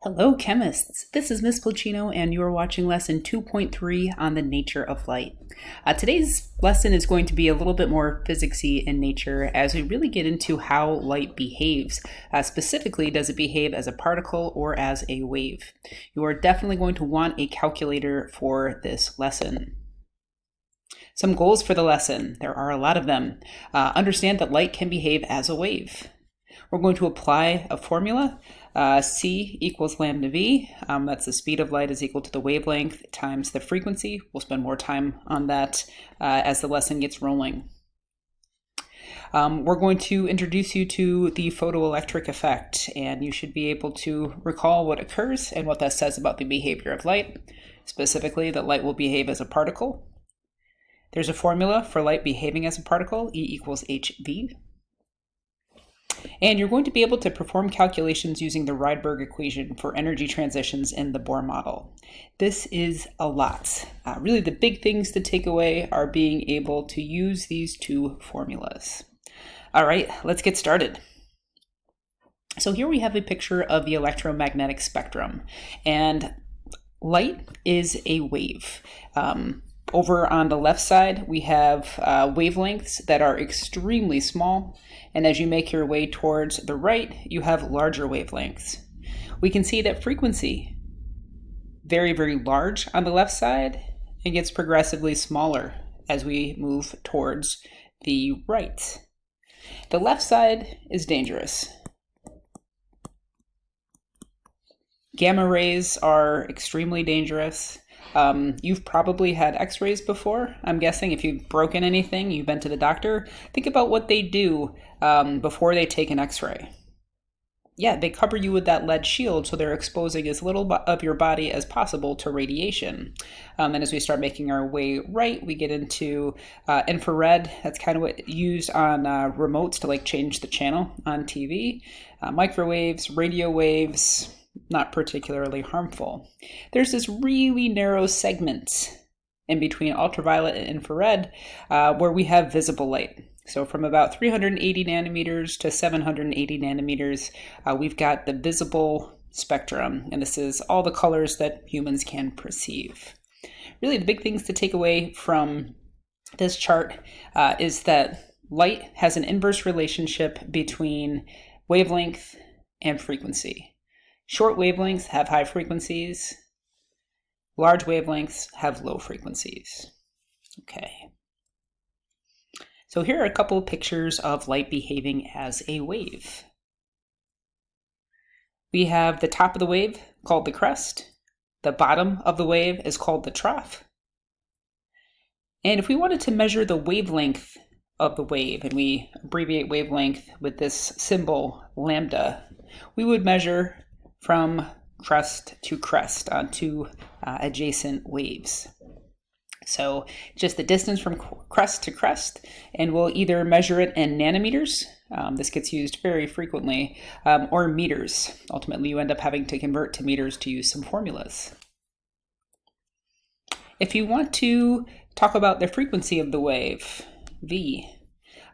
Hello, chemists. This is Miss Placino, and you are watching lesson 2.3 on the nature of light. Today's lesson is going to be a little bit more physicsy in nature as we really get into how light behaves. Specifically, does it behave as a particle or as a wave? You are definitely going to want a calculator for this lesson. Some goals for the lesson. There are a lot of them. Understand that light can behave as a wave. We're going to apply a formula. C equals lambda v. That's the speed of light is equal to the wavelength times the frequency. We'll spend more time on that as the lesson gets rolling. We're going to introduce you to the photoelectric effect, and you should be able to recall what occurs and what that says about the behavior of light. Specifically, that light will behave as a particle. There's a formula for light behaving as a particle, E equals hv. And you're going to be able to perform calculations using the Rydberg equation for energy transitions in the Bohr model. This is a lot. Really, the big things to take away are being able to use these two formulas. All right, let's get started. So here we have a picture of the electromagnetic spectrum, and light is a wave. Over on the left side, we have wavelengths that are extremely small. And as you make your way towards the right, you have larger wavelengths. We can see that frequency, very, very large on the left side, and gets progressively smaller as we move towards the right. The left side is dangerous. Gamma rays are extremely dangerous. You've probably had x-rays before. I'm guessing if you've broken anything, you've been to the doctor. Think about what they do before they take an x-ray. Yeah, they cover you with that lead shield, so they're exposing as little of your body as possible to radiation. And as we start making our way right, we get into infrared. That's kind of what used on remotes to like change the channel on TV. Microwaves, radio waves, not particularly harmful. There's this really narrow segment in between ultraviolet and infrared where we have visible light. So from about 380 nanometers to 780 nanometers, we've got the visible spectrum, and this is all the colors that humans can perceive. Really, the big things to take away from this chart is that light has an inverse relationship between wavelength and frequency. Short wavelengths have high frequencies. Large wavelengths have low frequencies. Okay. So here are a couple of pictures of light behaving as a wave. We have the top of the wave called the crest. The bottom of the wave is called the trough. And if we wanted to measure the wavelength of the wave, and we abbreviate wavelength with this symbol lambda, we would measure from crest to crest on two adjacent waves. So just the distance from crest to crest, and we'll either measure it in nanometers, this gets used very frequently, or meters. Ultimately, you end up having to convert to meters to use some formulas. If you want to talk about the frequency of the wave, V,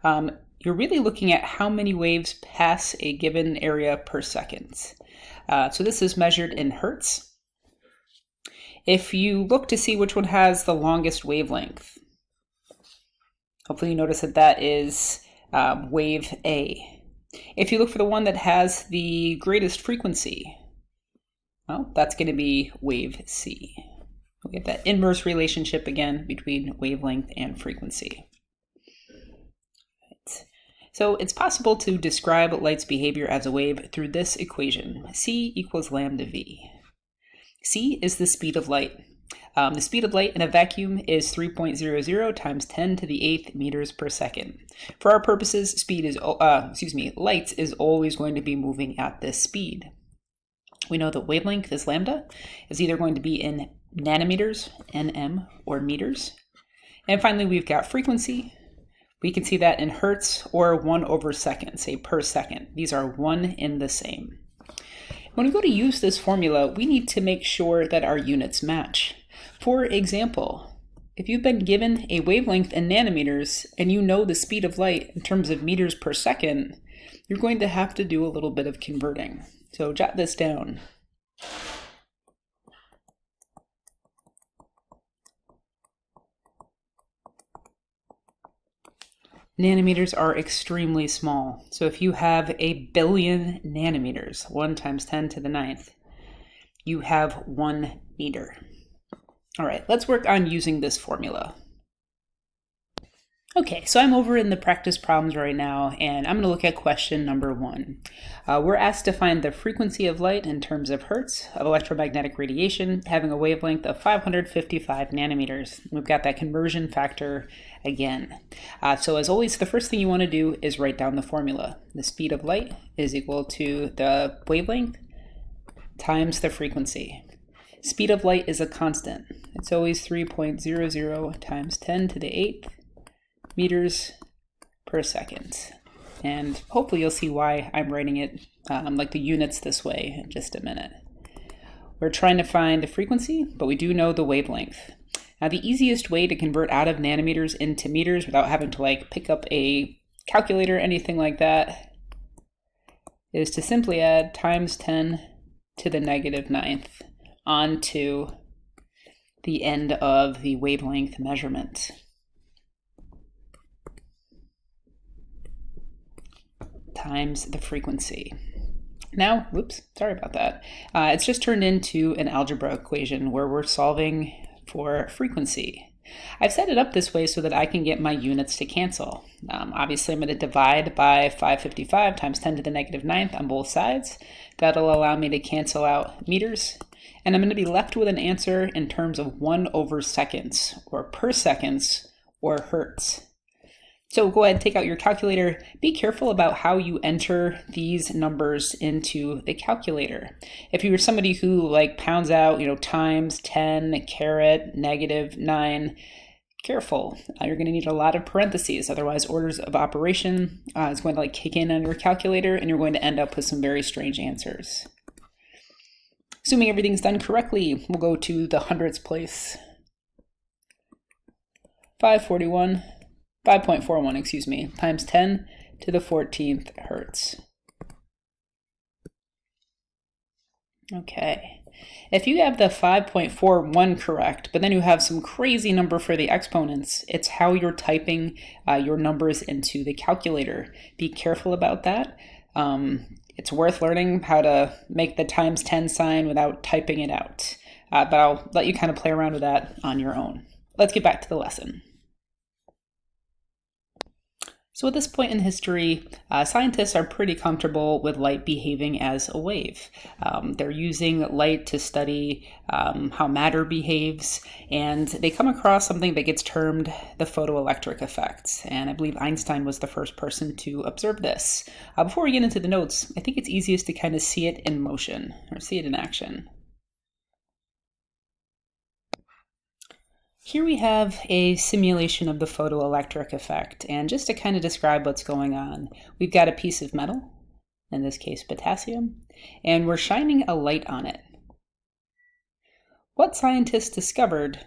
you're really looking at how many waves pass a given area per second. So this is measured in hertz. If you look to see which one has the longest wavelength, hopefully you notice that that is wave A. If you look for the one that has the greatest frequency, well, that's going to be wave C. We get that inverse relationship again between wavelength and frequency. So it's possible to describe light's behavior as a wave through this equation, C equals lambda V. C is the speed of light. The speed of light in a vacuum is 3.00 times 10 to the 8th meters per second. For our purposes, light is always going to be moving at this speed. We know that wavelength is lambda, is either going to be in nanometers, nm, or meters. And finally, we've got frequency. We can see that in hertz or 1 over second, say per second. These are one in the same. When we go to use this formula, we need to make sure that our units match. For example, if you've been given a wavelength in nanometers and you know the speed of light in terms of meters per second, you're going to have to do a little bit of converting. So jot this down. Nanometers are extremely small. So if you have 1,000,000,000 nanometers, 1 times 10 to the 9th, you have 1 meter. All right, let's work on using this formula. Okay, so I'm over in the practice problems right now, and I'm going to look at question number 1. We're asked to find the frequency of light in terms of hertz of electromagnetic radiation having a wavelength of 555 nanometers. We've got that conversion factor again. So as always, the first thing you want to do is write down the formula. The speed of light is equal to the wavelength times the frequency. Speed of light is a constant. It's always 3.00 times 10 to the 8th meters per second. And hopefully you'll see why I'm writing it like the units this way in just a minute. We're trying to find the frequency, but we do know the wavelength. Now the easiest way to convert out of nanometers into meters without having to like pick up a calculator or anything like that is to simply add times 10 to the negative 9th onto the end of the wavelength measurement. Times the frequency. Now, whoops, sorry about that. It's just turned into an algebra equation where we're solving for frequency. I've set it up this way so that I can get my units to cancel. Obviously, I'm going to divide by 555 times 10 to the negative 9th on both sides. That'll allow me to cancel out meters. And I'm going to be left with an answer in terms of 1 over seconds, or per seconds, or hertz. So go ahead, take out your calculator. Be careful about how you enter these numbers into the calculator. If you're somebody who like pounds out, times 10, caret, negative 9, careful. You're going to need a lot of parentheses. Otherwise, orders of operation is going to like kick in on your calculator, and you're going to end up with some very strange answers. Assuming everything's done correctly, we'll go to the hundredths place. 5.41, times 10 to the 14th hertz. Okay. If you have the 5.41 correct, but then you have some crazy number for the exponents, it's how you're typing your numbers into the calculator. Be careful about that. It's worth learning how to make the times 10 sign without typing it out. But I'll let you kind of play around with that on your own. Let's get back to the lesson. So at this point in history, scientists are pretty comfortable with light behaving as a wave. They're using light to study how matter behaves, and they come across something that gets termed the photoelectric effect. And I believe Einstein was the first person to observe this. Before we get into the notes, I think it's easiest to kind of see it in motion, or see it in action. Here we have a simulation of the photoelectric effect, and just to kind of describe what's going on, we've got a piece of metal, in this case potassium, and we're shining a light on it. What scientists discovered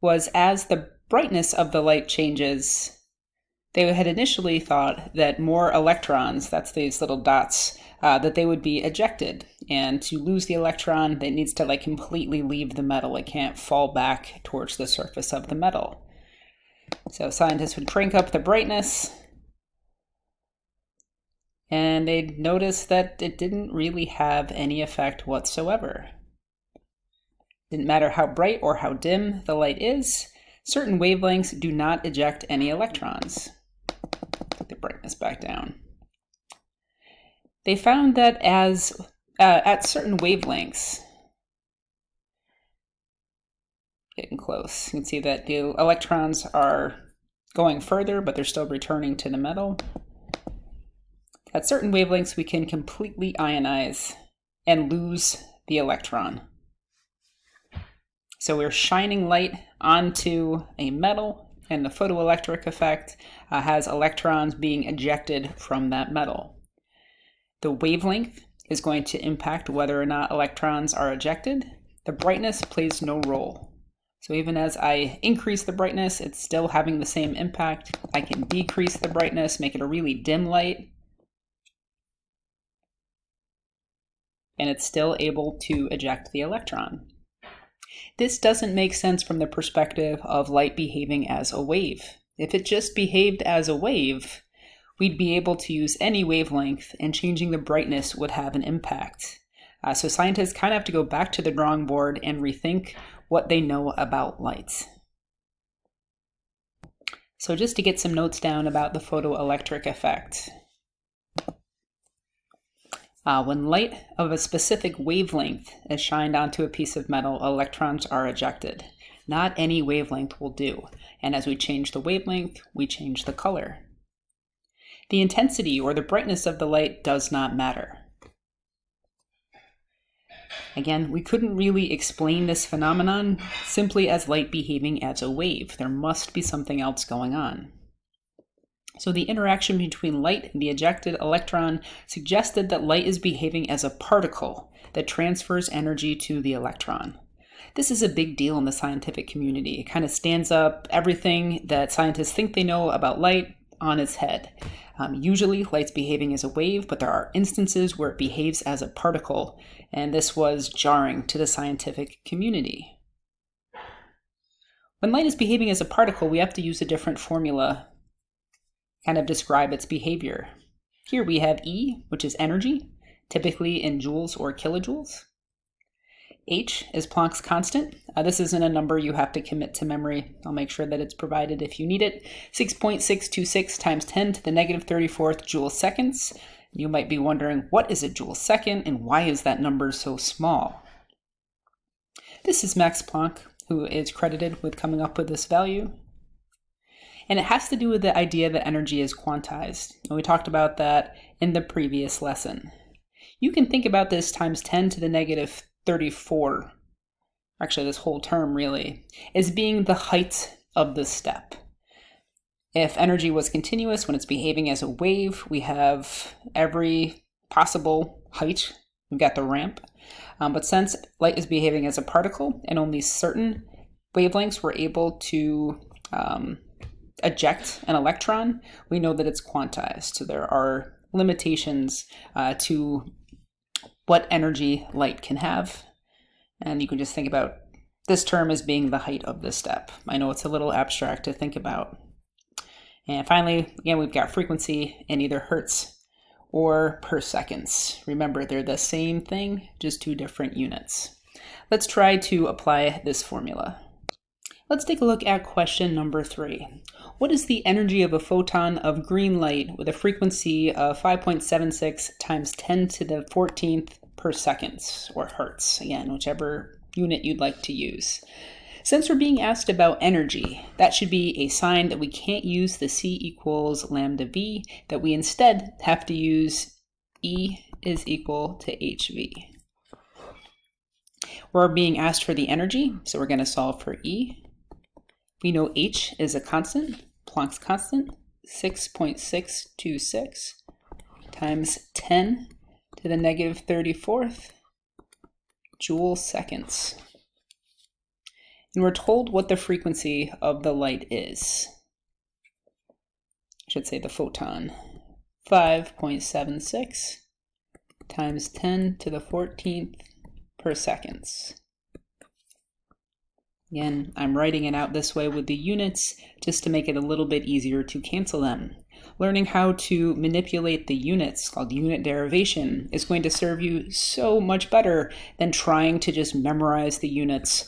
was as the brightness of the light changes, they had initially thought that more electrons, that's these little dots, that they would be ejected. And to lose the electron, it needs to like completely leave the metal. It can't fall back towards the surface of the metal. So scientists would crank up the brightness, and they'd notice that it didn't really have any effect whatsoever. Didn't matter how bright or how dim the light is, certain wavelengths do not eject any electrons. Put the brightness back down. They found that at certain wavelengths, getting close, you can see that the electrons are going further, but they're still returning to the metal. At certain wavelengths, we can completely ionize and lose the electron. So we're shining light onto a metal, and the photoelectric effect has electrons being ejected from that metal. The wavelength is going to impact whether or not electrons are ejected. The brightness plays no role. So even as I increase the brightness, it's still having the same impact. I can decrease the brightness, make it a really dim light, and it's still able to eject the electron. This doesn't make sense from the perspective of light behaving as a wave. If it just behaved as a wave, we'd be able to use any wavelength, and changing the brightness would have an impact. So scientists kind of have to go back to the drawing board and rethink what they know about light. So just to get some notes down about the photoelectric effect. When light of a specific wavelength is shined onto a piece of metal, electrons are ejected. Not any wavelength will do, and as we change the wavelength, we change the color. The intensity or the brightness of the light does not matter. Again, we couldn't really explain this phenomenon simply as light behaving as a wave. There must be something else going on. So the interaction between light and the ejected electron suggested that light is behaving as a particle that transfers energy to the electron. This is a big deal in the scientific community. It kind of stands up everything that scientists think they know about light on its head. Usually light's behaving as a wave, but there are instances where it behaves as a particle, and this was jarring to the scientific community. When light is behaving as a particle, we have to use a different formula to kind of describe its behavior. Here we have E, which is energy, typically in joules or kilojoules. H is Planck's constant. This isn't a number you have to commit to memory. I'll make sure that it's provided if you need it. 6.626 times 10 to the negative 34th joule seconds. You might be wondering, what is a joule second and why is that number so small? This is Max Planck, who is credited with coming up with this value. And it has to do with the idea that energy is quantized. And we talked about that in the previous lesson. You can think about this times 10 to the negative 34, actually this whole term really, as being the height of the step. If energy was continuous when it's behaving as a wave, we have every possible height. We've got the ramp. But since light is behaving as a particle and only certain wavelengths were able to eject an electron, we know that it's quantized. So there are limitations to what energy light can have. And you can just think about this term as being the height of this step. I know it's a little abstract to think about. And finally, again, we've got frequency in either hertz or per seconds. Remember, they're the same thing, just two different units. Let's try to apply this formula. Let's take a look at question number 3. What is the energy of a photon of green light with a frequency of 5.76 times 10 to the 14th per seconds, or hertz, again, whichever unit you'd like to use. Since we're being asked about energy, that should be a sign that we can't use the C equals lambda V, that we instead have to use E is equal to HV. We're being asked for the energy, so we're going to solve for E. We know H is a constant, Planck's constant, 6.626 times 10 to the negative 34th joule seconds. And we're told what the frequency of the light is. I should say the photon. 5.76 times 10 to the 14th per seconds. Again, I'm writing it out this way with the units just to make it a little bit easier to cancel them. Learning how to manipulate the units, called unit derivation, is going to serve you so much better than trying to just memorize the units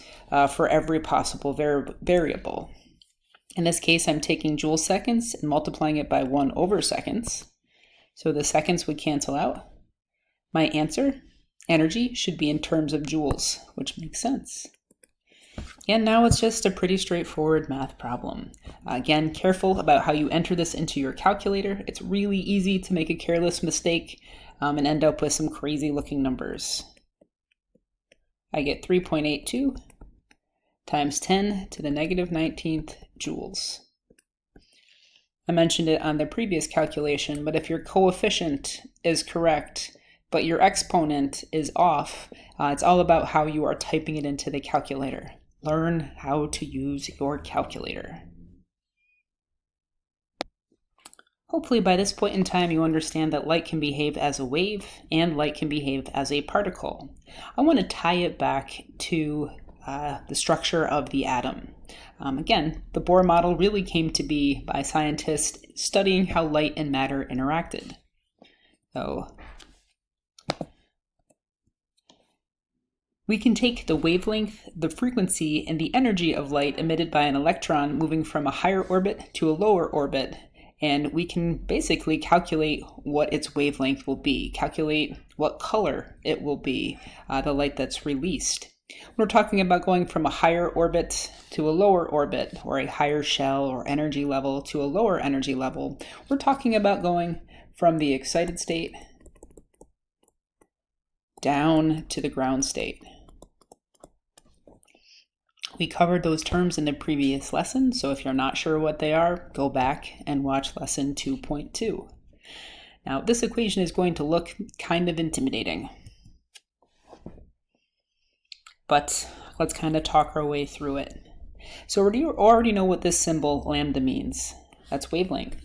for every possible variable. In this case, I'm taking joule seconds and multiplying it by 1 over seconds. So the seconds would cancel out. My answer, energy, should be in terms of joules, which makes sense. And now it's just a pretty straightforward math problem. Again, careful about how you enter this into your calculator. It's really easy to make a careless mistake and end up with some crazy looking numbers. I get 3.82 times 10 to the negative 19th joules. I mentioned it on the previous calculation, but if your coefficient is correct, but your exponent is off, it's all about how you are typing it into the calculator. Learn how to use your calculator. Hopefully by this point in time you understand that light can behave as a wave and light can behave as a particle. I want to tie it back to the structure of the atom. Again, the Bohr model really came to be by scientists studying how light and matter interacted. So we can take the wavelength, the frequency, and the energy of light emitted by an electron moving from a higher orbit to a lower orbit, and we can basically calculate what its wavelength will be, calculate what color it will be, the light that's released. When we're talking about going from a higher orbit to a lower orbit, or a higher shell or energy level to a lower energy level, we're talking about going from the excited state down to the ground state. We covered those terms in the previous lesson, so if you're not sure what they are, go back and watch lesson 2.2. Now, this equation is going to look kind of intimidating, but let's kind of talk our way through it. So you already know what this symbol lambda means. That's wavelength.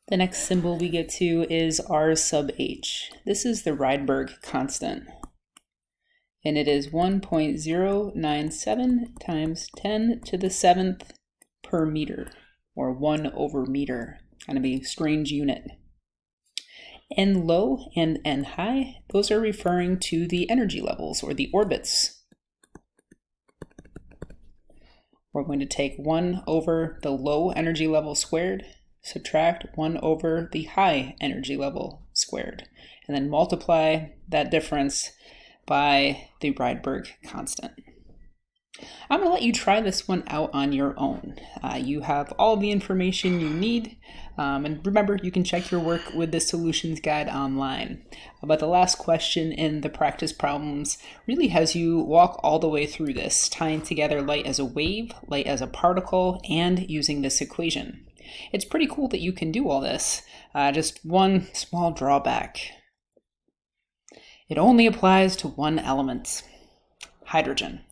The next symbol we get to is R sub h. This is the Rydberg constant, and it is 1.097 times 10 to the 7th per meter, or 1 over meter. Kind of a strange unit. N low and N high, those are referring to the energy levels, or the orbits. We're going to take 1 over the low energy level squared, subtract 1 over the high energy level squared, and then multiply that difference by the Rydberg constant. I'm going to let you try this one out on your own. You have all the information you need, and remember, you can check your work with the solutions guide online. But the last question in the practice problems really has you walk all the way through this, tying together light as a wave, light as a particle, and using this equation. It's pretty cool that you can do all this. Just one small drawback. It only applies to one element, hydrogen.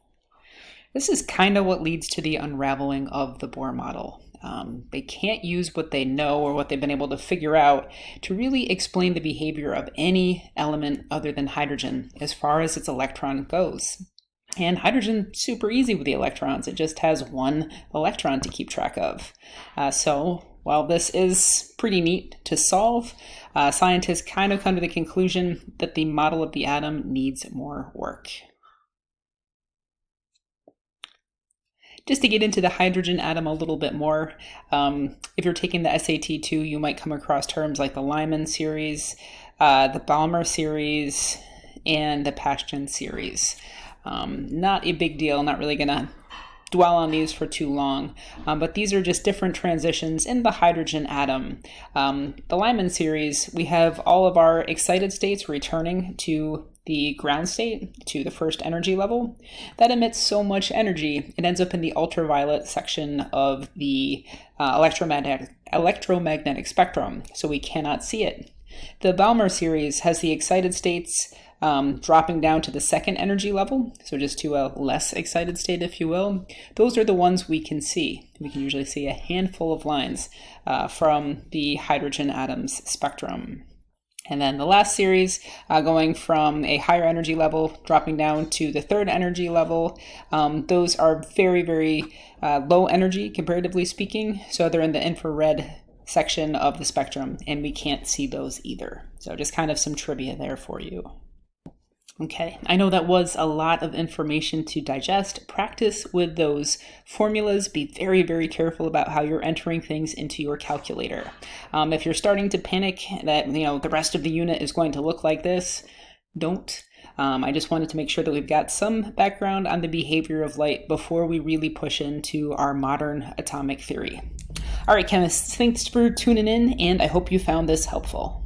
This is kind of what leads to the unraveling of the Bohr model. They can't use what they know or what they've been able to figure out to really explain the behavior of any element other than hydrogen as far as its electron goes. And hydrogen's super easy with the electrons. It just has one electron to keep track of. So while this is pretty neat to solve, scientists kind of come to the conclusion that the model of the atom needs more work. Just to get into the hydrogen atom a little bit more, if you're taking the SAT2, you might come across terms like the Lyman series, the Balmer series, and the Paschen series. Not a big deal, not really going to dwell on these for too long, but these are just different transitions in the hydrogen atom. The Lyman series, we have all of our excited states returning to the ground state, to the first energy level. That emits so much energy, it ends up in the ultraviolet section of the electromagnetic spectrum, so we cannot see it. The Balmer series has the excited states dropping down to the second energy level, so just to a less excited state, if you will. Those are the ones we can see. We can usually see a handful of lines from the hydrogen atom's spectrum. And then the last series, going from a higher energy level, dropping down to the third energy level, those are very, very low energy, comparatively speaking. So they're in the infrared section of the spectrum, and we can't see those either. So just kind of some trivia there for you. Okay, I know that was a lot of information to digest. Practice with those formulas. Be very, very careful about how you're entering things into your calculator. If you're starting to panic that the rest of the unit is going to look like this, don't. I just wanted to make sure that we've got some background on the behavior of light before we really push into our modern atomic theory. All right, chemists, thanks for tuning in, and I hope you found this helpful.